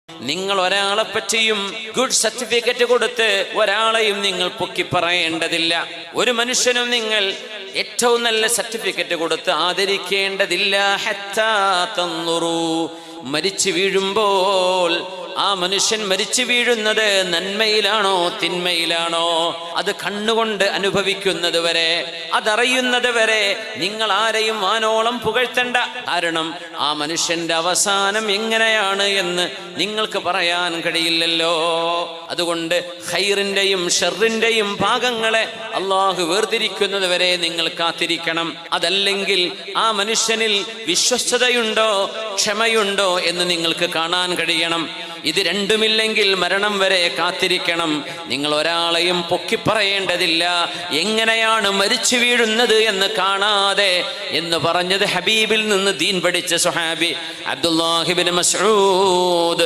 നിങ്ങൾ ഒരാളെ പറ്റിയും ഗുഡ് സർട്ടിഫിക്കറ്റ് കൊടുത്ത് ഒരാളെയും നിങ്ങൾ പൊക്കി പറയേണ്ടതില്ല. ഒരു മനുഷ്യനും നിങ്ങൾ ഏറ്റവും നല്ല സർട്ടിഫിക്കറ്റ് കൊടുത്ത് ആദരിക്കേണ്ടതില്ല. ഹത്താ തൻദുറൂ, മരിച്ചു വീഴുമ്പോൾ ആ മനുഷ്യൻ മരിച്ചു വീഴുന്നത് നന്മയിലാണോ തിന്മയിലാണോ അത് കണ്ണുകൊണ്ട് അനുഭവിക്കുന്നത് വരെ, അതറിയുന്നത് വരെ നിങ്ങൾ ആരെയും വാനോളം പുകഴ്ത്തണ്ട. കാരണം ആ മനുഷ്യന്റെ അവസാനം എങ്ങനെയാണ് എന്ന് നിങ്ങൾക്ക് പറയാൻ കഴിയില്ലല്ലോ. അതുകൊണ്ട് ഖൈറിന്റെയും ഷർറിന്റെയും ഭാഗങ്ങളെ അള്ളാഹു വേർതിരിക്കുന്നത് വരെ നിങ്ങൾ കാത്തിരിക്കണം. അതല്ലെങ്കിൽ ആ മനുഷ്യനിൽ വിശ്വസ്തതയുണ്ടോ ക്ഷമയുണ്ടോ എന്ന് നിങ്ങൾക്ക് കാണാൻ കഴിയണം. ഇത് രണ്ടുമില്ലെങ്കിൽ മരണം വരെ കാത്തിരിക്കണം. നിങ്ങൾ ഒരാളെയും പൊക്കി പറയേണ്ടതില്ല, എങ്ങനെയാണ് മരിച്ചു വീഴുന്നത് എന്ന് കാണാതെ എന്ന് പറഞ്ഞത് ഹബീബിൽ നിന്ന് ദീൻ പഠിച്ച സ്വഹാബി അബ്ദുല്ലാഹി ഇബ്നു മസ്ഊദ്.